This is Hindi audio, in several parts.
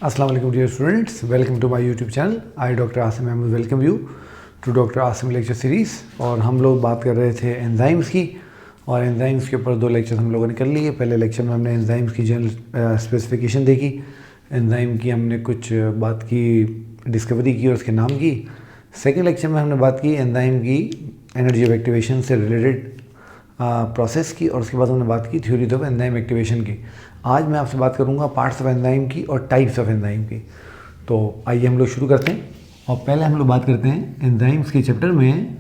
Assalamu alaikum dear students, welcome to my YouTube channel. I Dr. Asim Ahmed welcome you to Dr. Asim lecture series। और हम लोग बात कर रहे थे एंजाइम्स की, और एंजाइम्स के ऊपर 2 लेक्चर हम लोगों ने कर लिए। पहले लेक्चर में हमने एंजाइम्स की जनरल स्पेसिफिकेशन देखी, एंजाइम की हमने कुछ बात की, डिस्कवरी की और उसके नाम की। सेकेंड लेक्चर में हमने बात की एंजाइम की एनर्जी ऑफ एक्टिवेशन से रिलेटेड प्रोसेस की, और उसके बाद हमने बात की थ्योरी ऑफ एंजाइम एक्टिवेशन की। आज मैं आपसे बात करूंगा पार्ट्स ऑफ एंजाइम की और टाइप्स ऑफ एंजाइम की। तो आइए हम लोग शुरू करते हैं, और पहले हम लोग बात करते हैं एंजाइम्स के चैप्टर में।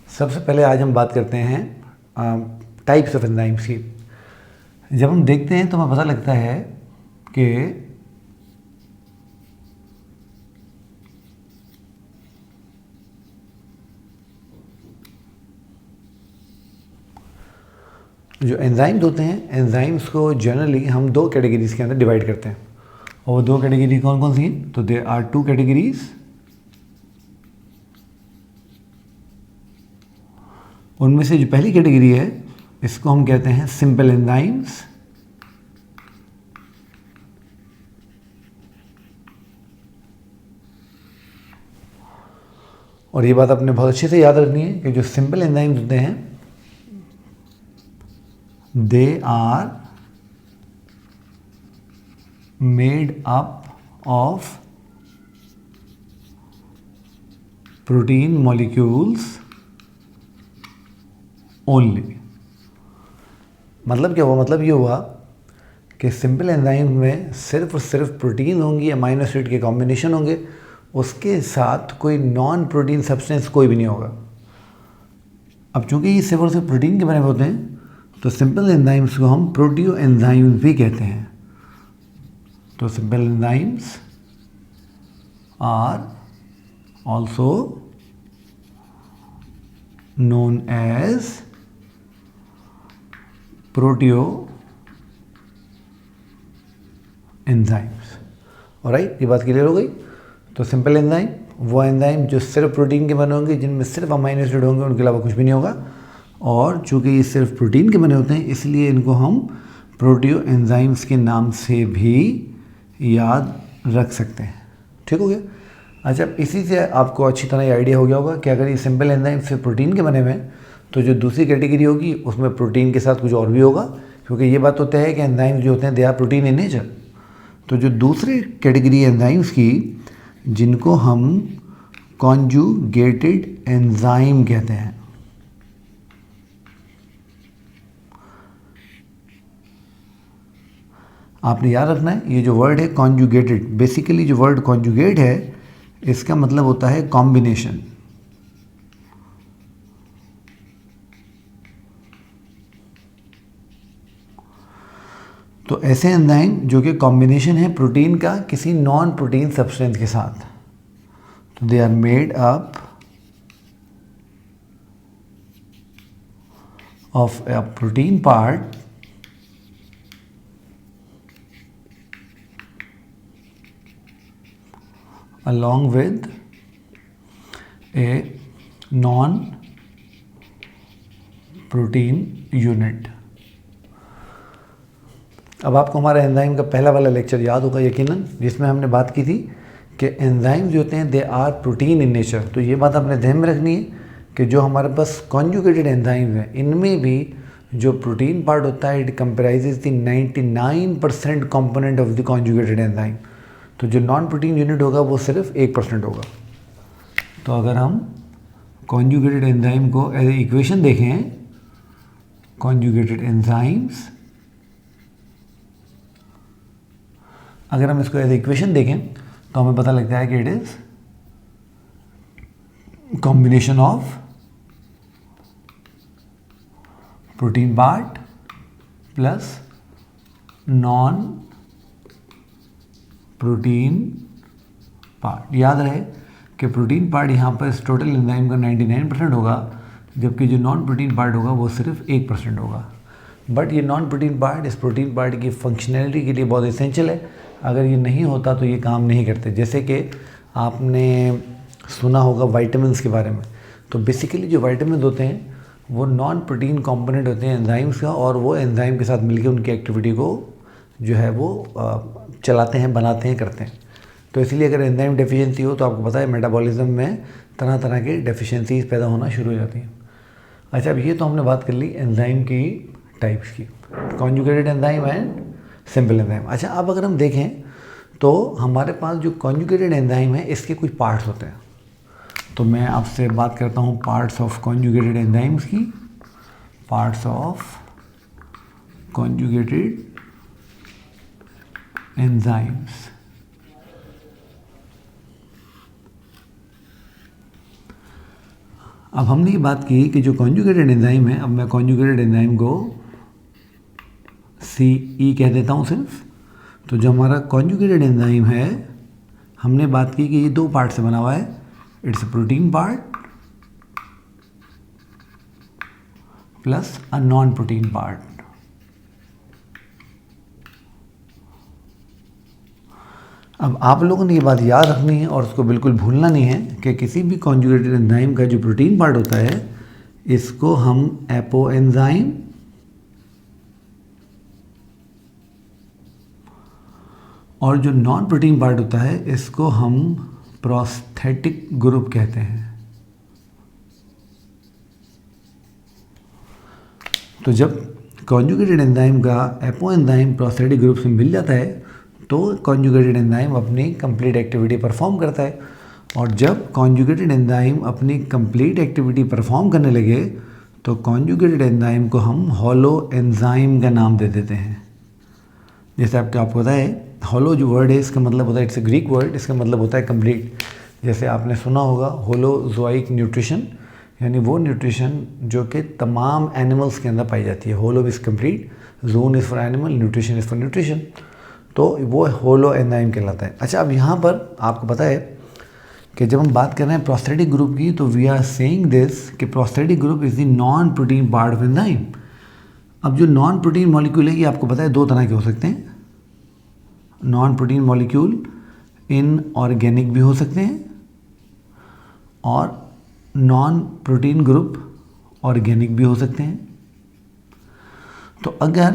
सबसे पहले आज हम बात करते हैं टाइप्स ऑफ एंजाइम्स की। जब हम देखते हैं तो हमें पता लगता है कि जो एंजाइम्स होते हैं, एंजाइम्स को जनरली हम 2 कैटेगरीज के अंदर डिवाइड करते हैं। और वो 2 कैटेगरी कौन कौन सी हैं? तो देयर आर 2 कैटेगरीज। उनमें से जो पहली कैटेगरी है इसको हम कहते हैं सिंपल एंजाइम्स, और ये बात आपने बहुत अच्छे से याद रखनी है कि जो सिंपल एंजाइम्स होते हैं they are made up of protein molecules only। मतलब क्या हुआ? मतलब ये हुआ कि सिंपल एंजाइम में सिर्फ और सिर्फ प्रोटीन होंगी, अमाइनो एसिड के कॉम्बिनेशन होंगे, उसके साथ कोई नॉन प्रोटीन सब्सटेंस कोई भी नहीं होगा। अब चूंकि ये सिर्फ और सिर्फ प्रोटीन के बने हुए होते हैं तो सिंपल एंजाइम्स को हम प्रोटियो एंजाइम्स भी कहते हैं। तो simple enzymes are also known as proteo enzymes. Alright, ये बात क्लियर हो गई। तो सिंपल एंजाइम वो एंजाइम जो सिर्फ प्रोटीन के बने होंगे, जिनमें सिर्फ अमाइनो एसिड होंगे, उनके अलावा कुछ भी नहीं होगा। और चूँकि ये सिर्फ प्रोटीन के बने होते हैं इसलिए इनको हम प्रोटियो एंजाइम्स के नाम से भी याद रख सकते हैं। ठीक हो गया? अच्छा, इसी से आपको अच्छी तरह ये आइडिया हो गया होगा कि अगर ये सिंपल एंजाइम सिर्फ प्रोटीन के बने हुए हैं तो जो दूसरी कैटेगरी होगी उसमें प्रोटीन के साथ कुछ और भी होगा, क्योंकि ये बात होता है कि एंजाइम जो होते हैं they are protein in nature. तो जो दूसरी कैटेगरी एंजाइम्स की, जिनको हम कॉन्जुगेटेड एंजाइम कहते हैं, आपने याद रखना है ये जो वर्ड है कॉन्जुगेटेड, बेसिकली जो वर्ड कॉन्जुगेट है इसका मतलब होता है कॉम्बिनेशन। तो ऐसे एंजाइम जो कि कॉम्बिनेशन है प्रोटीन का किसी नॉन प्रोटीन सब्सटेंस के साथ, तो they are made up of a protein part along with a non-protein unit। अब आपको हमारा एंजाइम का पहला वाला लेक्चर याद होगा यकीनन, जिसमें हमने बात की थी कि एंजाइम जो होते हैं they are protein in nature. तो ये बात आपने ध्यान में रखनी है कि जो हमारे पास कॉन्जुगेटेड एंजाइम है इनमें भी जो प्रोटीन पार्ट होता है it comprises the 99% component of the conjugated enzyme. तो जो नॉन प्रोटीन यूनिट होगा वो सिर्फ 1% होगा। तो अगर हम कॉन्जुगेटेड एंजाइम को एज ए इक्वेशन देखें, कॉन्जुगेटेड एंजाइम्स, अगर हम इसको एज ए इक्वेशन देखें तो हमें पता लगता है कि it is combination of protein part plus non protein part. याद रहे कि प्रोटीन पार्ट यहाँ पर इस टोटल एंजाइम का 99% होगा, जबकि जो नॉन प्रोटीन पार्ट होगा वो सिर्फ 1% होगा। बट ये नॉन प्रोटीन पार्ट इस प्रोटीन पार्ट की फंक्शनैलिटी के लिए बहुत एसेंशियल है। अगर ये नहीं होता तो ये काम नहीं करते। जैसे कि आपने सुना होगा वाइटामिन्स के बारे में, तो बेसिकली जो वाइटामिन होते हैं वो नॉन प्रोटीन कंपोनेंट होते हैं एंजाइम्स का, और वो एंजाइम के साथ मिलकर उनकी एक्टिविटी को जो है वो चलाते हैं, बनाते हैं, करते हैं। तो इसलिए अगर एंजाइम डेफिशिएंसी हो तो आपको पता है मेटाबॉलिज्म में तरह तरह की डेफिशिएंसीज पैदा होना शुरू हो जाती हैं। अच्छा, अब ये तो हमने बात कर ली एंजाइम की टाइप्स की, conjugated enzyme and simple enzyme. अच्छा, अब अगर हम देखें तो हमारे पास जो कॉन्जुगेटेड एंजाइम है इसके कुछ पार्ट्स होते हैं। तो मैं आपसे बात करता हूँ पार्ट्स ऑफ कॉन्जुगेटेड एंजाइम्स की। Parts of conjugated enzymes. अब हमने ये बात की कि जो कॉन्जुगेटेड एंजाइम है, अब मैं कॉन्जुगेटेड एंजाइम को CE कह देता हूँ सिर्फ। तो जो हमारा कॉन्जुगेटेड एंजाइम है, हमने बात की कि ये दो पार्ट से बना हुआ है। It's a protein part plus a non protein part. अब आप लोगों ने ये बात याद रखनी है और उसको बिल्कुल भूलना नहीं है कि किसी भी कॉन्जुगेटेड एंजाइम का जो प्रोटीन पार्ट होता है इसको हम एपो एंजाइम और जो नॉन प्रोटीन पार्ट होता है इसको हम प्रोस्थेटिक ग्रुप कहते हैं। तो जब कॉन्जुगेटेड एंजाइम का एपो एंजाइम प्रोस्थेटिक ग्रुप से मिल जाता है तो कॉन्जुगेटेड एंजाइम अपनी कंप्लीट एक्टिविटी परफॉर्म करता है। और जब कॉन्जुगेटेड एंजाइम अपनी कंप्लीट एक्टिविटी परफॉर्म करने लगे तो कॉन्जुगेटेड एंजाइम को हम हॉलो एंजाइम का नाम दे देते हैं। जैसे आपको पता है हॉलो जो वर्ड है इसका मतलब होता है, इट्स अ ग्रीक वर्ड, इसका मतलब होता है कंप्लीट। जैसे आपने सुना होगा होलोजोइक न्यूट्रिशन, यानी वो न्यूट्रिशन जो कि तमाम एनिमल्स के अंदर पाई जाती है। Hollow is complete, zone is for animal, nutrition is for nutrition, तो वो होलो एंजाइम कहलाता है। अच्छा, अब यहाँ पर आपको पता है कि जब हम बात कर रहे हैं प्रोस्थेटिक ग्रुप की तो वी आर सेइंग दिस कि prosthetic group is the non protein part of enzyme. अब जो नॉन प्रोटीन मॉलिक्यूल है ये आपको पता है दो तरह के हो सकते हैं। नॉन प्रोटीन मॉलिक्यूल इनऑर्गेनिक भी हो सकते हैं और नॉन प्रोटीन ग्रुप ऑर्गेनिक भी हो सकते हैं। तो अगर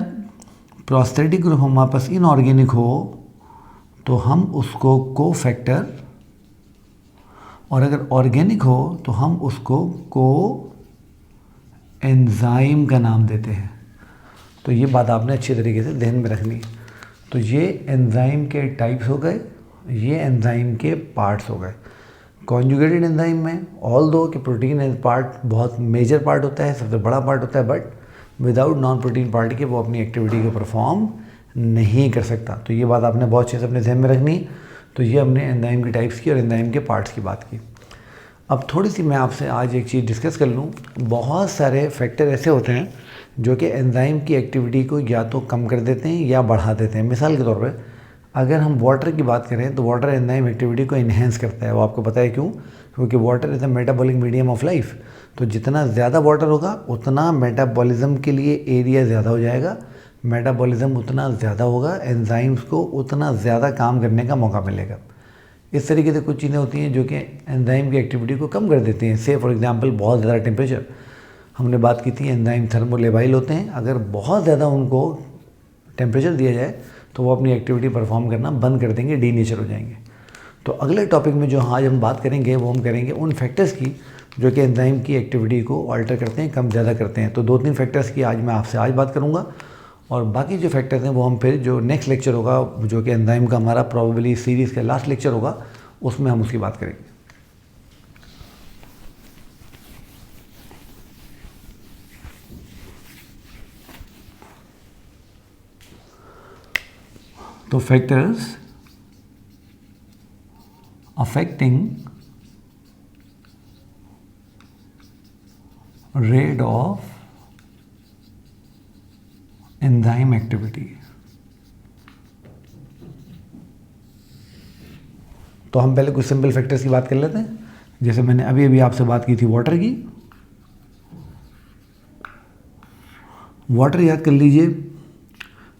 प्रोस्थेटिक ग्रुप हमारे पास इनऑर्गेनिक हो तो हम उसको को फैक्टर, और अगर ऑर्गेनिक हो तो हम उसको को एंजाइम का नाम देते हैं। तो ये बात आपने अच्छी तरीके से ध्यान में रखनी है। तो ये एंजाइम के टाइप्स हो गए, ये एंजाइम के पार्ट्स हो गए। कॉन्जुगेटेड एंजाइम में ऑल दो कि प्रोटीन एंड पार्ट बहुत मेजर पार्ट होता है, सबसे बड़ा पार्ट होता है, but without non protein part के वो अपनी एक्टिविटी को परफॉर्म नहीं कर सकता। तो ये बात आपने बहुत अच्छे से अपने ध्यान में रखनी है। तो ये हमने एंजाइम की टाइप्स की और एंजाइम के पार्ट्स की बात की। अब थोड़ी सी मैं आपसे आज एक चीज़ डिस्कस कर लूँ। बहुत सारे फैक्टर ऐसे होते हैं जो कि एंजाइम की एक्टिविटी को या तो कम कर देते हैं या बढ़ा देते हैं। मिसाल के तौर पे अगर हम वाटर की बात करें तो वाटर एंजाइम एक्टिविटी को इन्हेंस करता है। वो आपको पता है क्यों? क्योंकि water is a metabolic medium of life. तो जितना ज़्यादा वाटर होगा उतना मेटाबॉलिज्म के लिए एरिया ज़्यादा हो जाएगा, मेटाबॉलिज्म उतना ज़्यादा होगा, एंजाइम्स को उतना ज़्यादा काम करने का मौका मिलेगा। इस तरीके से कुछ चीज़ें होती हैं जो कि एंजाइम की एक्टिविटी को कम कर देती हैं। से फॉर एग्जांपल बहुत ज़्यादा टेम्परेचर, हमने बात की थी एंजाइम थर्मोलेबाइल होते हैं। अगर बहुत ज़्यादा उनको टेम्परेचर दिया जाए तो वो अपनी एक्टिविटी परफॉर्म करना बंद कर देंगे, डीनेचर हो जाएंगे। तो अगले टॉपिक में जो आज हम बात करेंगे वो हम करेंगे उन फैक्टर्स की जो कि एंजाइम की एक्टिविटी को ऑल्टर करते हैं, कम ज़्यादा करते हैं। तो 2-3 फैक्टर्स की आज मैं आपसे आज बात करूँगा और बाकी जो फैक्टर्स हैं वो हम फिर जो नेक्स्ट लेक्चर होगा जो कि एंजाइम का हमारा प्रॉबेबली सीरीज़ का लास्ट लेक्चर होगा उसमें हम उसकी बात करेंगे। तो factors affecting rate of enzyme activity। तो हम पहले कुछ सिंपल फैक्टर्स की बात कर लेते हैं। जैसे मैंने अभी अभी आपसे बात की थी वाटर की। वाटर याद कर लीजिए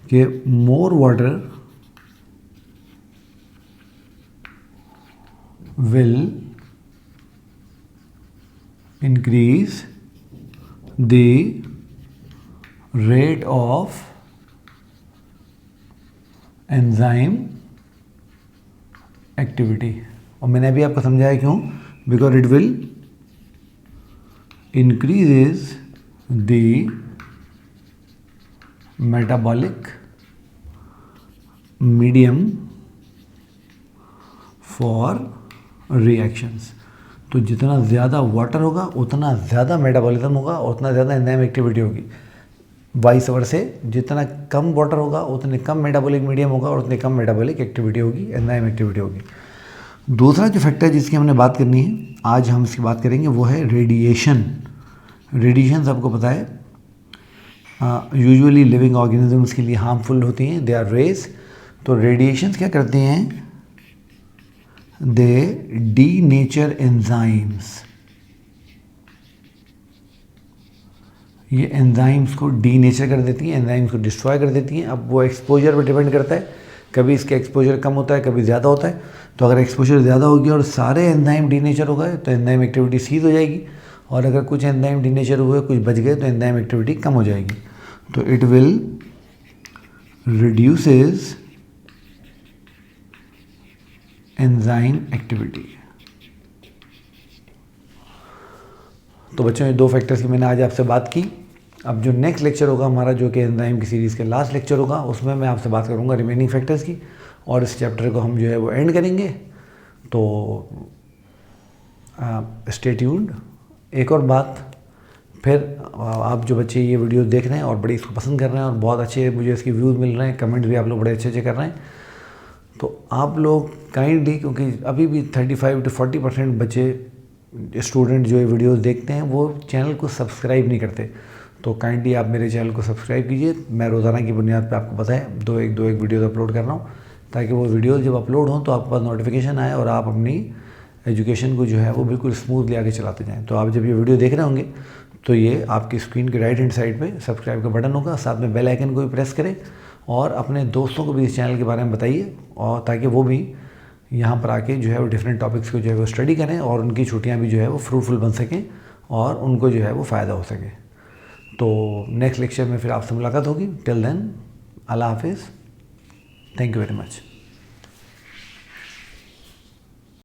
कि more water will increase the rate of enzyme activity. और मैंने अभी आपको समझाया क्यों, because it will increases the metabolic medium for reactions. तो जितना ज़्यादा वाटर होगा उतना ज़्यादा मेटाबॉलिज्म होगा, उतना ज़्यादा एंजाइम एक्टिविटी होगी। वाइस वर्सा, जितना कम वाटर होगा उतने कम मेटाबॉलिक मीडियम होगा और उतनी कम मेटाबॉलिक एक्टिविटी होगी, एंजाइम एक्टिविटी होगी। दूसरा जो फैक्टर जिसकी हमने बात करनी है, आज हम इसकी बात करेंगे, वो है रेडिएशन। रेडिएशन सबको पता है यूजुअली लिविंग ऑर्गेनिजम्स के लिए हार्मफुल होती हैं, दे आर रेज। तो रेडिएशन क्या करते हैं, दे डीनेचर एंजाइम्स। ये एंजाइम्स को डीनेचर कर देती हैं, एंजाइम्स को डिस्ट्रॉय कर देती हैं। अब वो एक्सपोजर पर डिपेंड करता है, कभी इसका एक्सपोजर कम होता है, कभी ज़्यादा होता है। तो अगर एक्सपोजर ज़्यादा होगी और सारे एंजाइम डीनेचर हो गए तो एंजाइम एक्टिविटी सीज हो जाएगी, और अगर कुछ एंजाइम डीनेचर हुए, कुछ बच गए, तो एंजाइम एक्टिविटी कम हो जाएगी। तो it will reduces enzyme activity. तो बच्चों, ये दो फैक्टर्स की मैंने आज आपसे बात की। अब जो नेक्स्ट लेक्चर होगा हमारा, जो कि एंजाइम की सीरीज़ के लास्ट लेक्चर होगा, उसमें मैं आपसे बात करूंगा रिमेनिंग फैक्टर्स की, और इस चैप्टर को हम जो है वो एंड करेंगे। तो स्टे ट्यून्ड। एक और बात, फिर आप जो बच्चे ये वीडियो देख रहे हैं और बड़ी इसको पसंद कर रहे हैं और बहुत अच्छे मुझे इसके व्यूज़ मिल रहे हैं, कमेंट भी आप लोग बड़े अच्छे अच्छे कर रहे हैं, तो आप लोग काइंडली, क्योंकि अभी भी 35 to 40% बच्चे स्टूडेंट जो ये वीडियोस देखते हैं वो चैनल को सब्सक्राइब नहीं करते, तो काइंडली आप मेरे चैनल को सब्सक्राइब कीजिए। मैं रोज़ाना की बुनियाद पे आपको पता है दो एक वीडियोस अपलोड कर रहा हूँ, ताकि वो वीडियोस जब अपलोड हों तो आपके पास नोटिफिकेशन आए और आप अपनी एजुकेशन को जो है वो बिल्कुल स्मूथली आगे चलाते जाएँ। तो आप जब ये वीडियो देख रहे होंगे तो ये आपकी स्क्रीन के राइट हैंड साइड पे सब्सक्राइब का बटन होगा, साथ में बेल आइकन को भी प्रेस करें और अपने दोस्तों को भी इस चैनल के बारे में बताइए, और ताकि वो भी यहाँ पर आके जो है वो डिफरेंट टॉपिक्स को जो है वो स्टडी करें और उनकी छुट्टियाँ भी जो है वो फ्रूटफुल बन सकें और उनको जो है वो फ़ायदा हो सके। तो नेक्स्ट लेक्चर में फिर आपसे मुलाकात होगी। टिल देन, अल्लाह हाफिज़, थैंक यू वेरी मच।